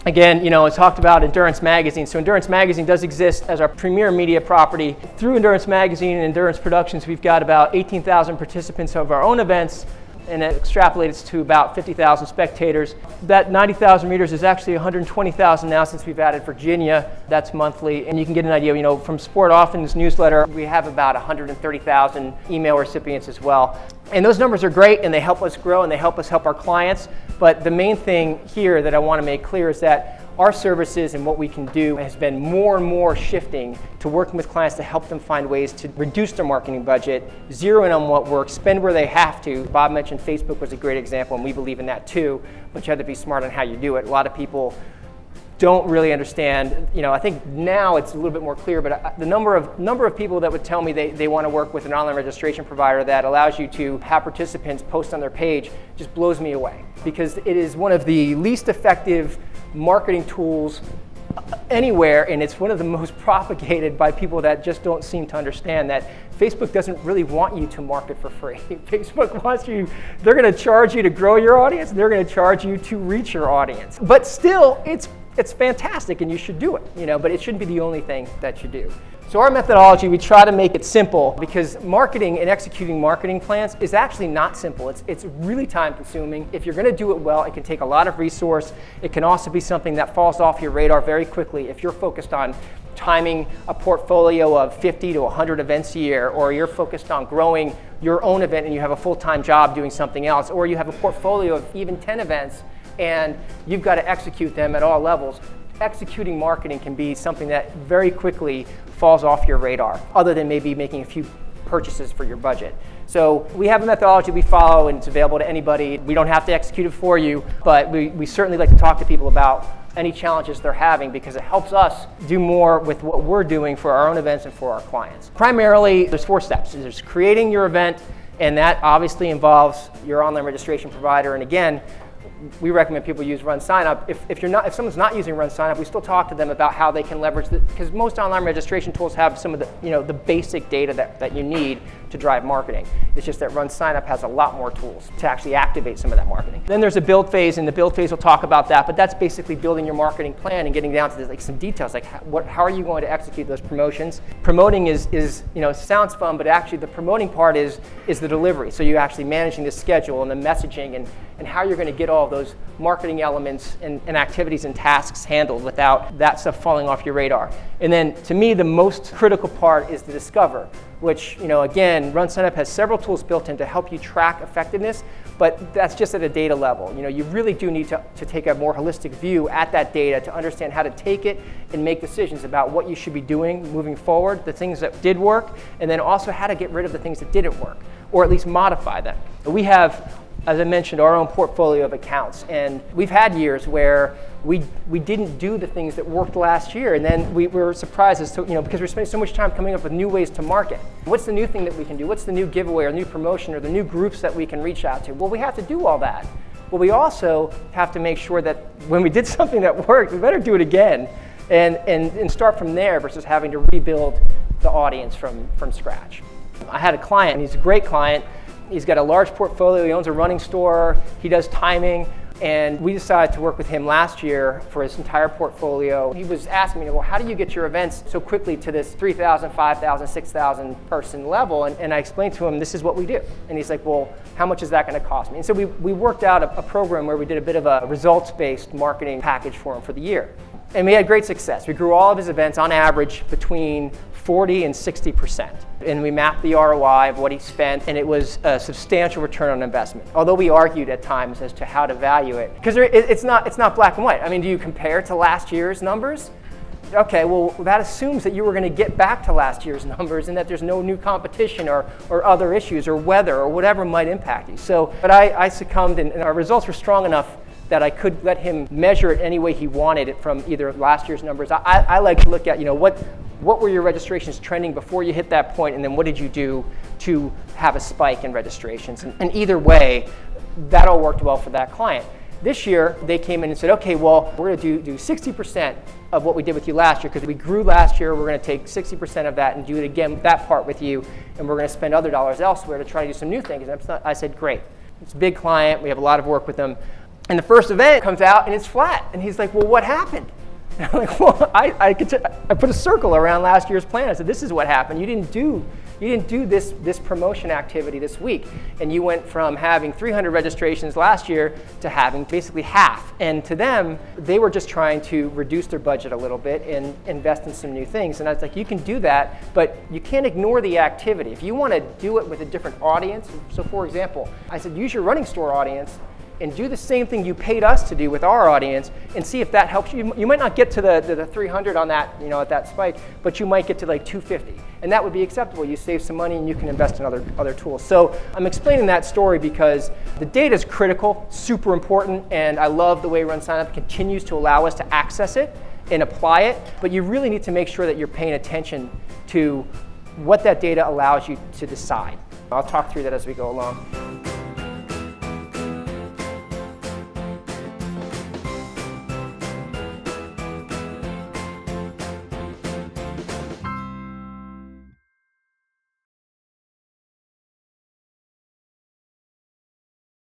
Again, I talked about Endurance Magazine. So Endurance Magazine does exist as our premier media property. Through Endurance Magazine and Endurance Productions, we've got about 18,000 participants of our own events, and it extrapolates to about 50,000 spectators. That 90,000 meters is actually 120,000 now since we've added Virginia. That's monthly, and you can get an idea, from SPORToften's newsletter, we have about 130,000 email recipients as well. And those numbers are great, and they help us grow, and they help us help our clients. But the main thing here that I want to make clear is that our services and what we can do has been more and more shifting to working with clients to help them find ways to reduce their marketing budget, zero in on what works, spend where they have to. Bob mentioned Facebook was a great example, and we believe in that too, but you have to be smart on how you do it. A lot of people don't really understand. I think now it's a little bit more clear, but the number of people that would tell me they want to work with an online registration provider that allows you to have participants post on their page just blows me away, because it is one of the least effective marketing tools anywhere, and it's one of the most propagated by people that just don't seem to understand that Facebook doesn't really want you to market for free. Facebook wants you, they're going to charge you to grow your audience, and they're going to charge you to reach your audience. But still, it's fantastic and you should do it, but it shouldn't be the only thing that you do. So our methodology, we try to make it simple, because marketing and executing marketing plans is actually not simple. It's really time consuming. If you're going to do it well, it can take a lot of resource. It can also be something that falls off your radar very quickly if you're focused on timing a portfolio of 50 to 100 events a year, or you're focused on growing your own event and you have a full-time job doing something else, or you have a portfolio of even 10 events and you've got to execute them at all levels. Executing marketing can be something that very quickly falls off your radar, other than maybe making a few purchases for your budget. So we have a methodology we follow, and it's available to anybody. We don't have to execute it for you, but we certainly like to talk to people about any challenges they're having, because it helps us do more with what we're doing for our own events and for our clients. Primarily, there's 4 steps. There's creating your event, and that obviously involves your online registration provider. And again, we recommend people use RunSignUp. If someone's not using RunSignUp, we still talk to them about how they can leverage it, because most online registration tools have some of the the basic data that you need to drive marketing. It's just that RunSignUp has a lot more tools to actually activate some of that marketing. Then there's a build phase, and the build phase will talk about that, but that's basically building your marketing plan and getting down to some details, like how are you going to execute those promotions. Promoting is sounds fun, but actually the promoting part is the delivery. So you're actually managing the schedule and the messaging and how you're going to get all those marketing elements and activities and tasks handled without that stuff falling off your radar. And then, to me, the most critical part is the discover, which, again, RunSignUp has several tools built in to help you track effectiveness, but that's just at a data level. You really do need to take a more holistic view at that data to understand how to take it and make decisions about what you should be doing moving forward, the things that did work, and then also how to get rid of the things that didn't work, or at least modify them. We have, as I mentioned, our own portfolio of accounts, and we've had years where we didn't do the things that worked last year, and then we were surprised as to, because we're spending so much time coming up with new ways to market. What's the new thing that we can do? What's the new giveaway or new promotion or the new groups that we can reach out to? Well, we have to do all that. Well, we also have to make sure that when we did something that worked, we better do it again and start from there versus having to rebuild the audience from scratch. I had a client, and he's a great client. He's got a large portfolio, he owns a running store, he does timing, and we decided to work with him last year for his entire portfolio. He was asking me, well, how do you get your events so quickly to this 3,000, 5,000, 6,000 person level? And I explained to him, this is what we do. And he's like, well, how much is that going to cost me? And so we worked out a program where we did a bit of a results-based marketing package for him for the year. And we had great success. We grew all of his events on average between 40 and 60%. And we mapped the ROI of what he spent, and it was a substantial return on investment. Although we argued at times as to how to value it, because it's not black and white. I mean, do you compare to last year's numbers? Okay, well, that assumes that you were going to get back to last year's numbers and that there's no new competition or other issues or weather or whatever might impact you. But I succumbed, and our results were strong enough that I could let him measure it any way he wanted it from either last year's numbers. I like to look at, what were your registrations trending before you hit that point, and then what did you do to have a spike in registrations? And either way, that all worked well for that client. This year, they came in and said, okay, well, we're going to do 60% of what we did with you last year, because we grew last year. We're going to take 60% of that and do it again, that part with you, and we're going to spend other dollars elsewhere to try to do some new things. And I said, great. It's a big client. We have a lot of work with them. And the first event comes out and it's flat. And he's like, well, what happened? And I'm like, well, I put a circle around last year's plan. I said, this is what happened. You didn't do this promotion activity this week. And you went from having 300 registrations last year to having basically half. And to them, they were just trying to reduce their budget a little bit and invest in some new things. And I was like, you can do that, but you can't ignore the activity. If you want to do it with a different audience, so for example, I said, use your running store audience and do the same thing you paid us to do with our audience and see if that helps you. You might not get to the 300 on that, at that spike, but you might get to like 250. And that would be acceptable. You save some money and you can invest in other tools. So I'm explaining that story because the data is critical, super important, and I love the way RunSignUp continues to allow us to access it and apply it, but you really need to make sure that you're paying attention to what that data allows you to decide. I'll talk through that as we go along.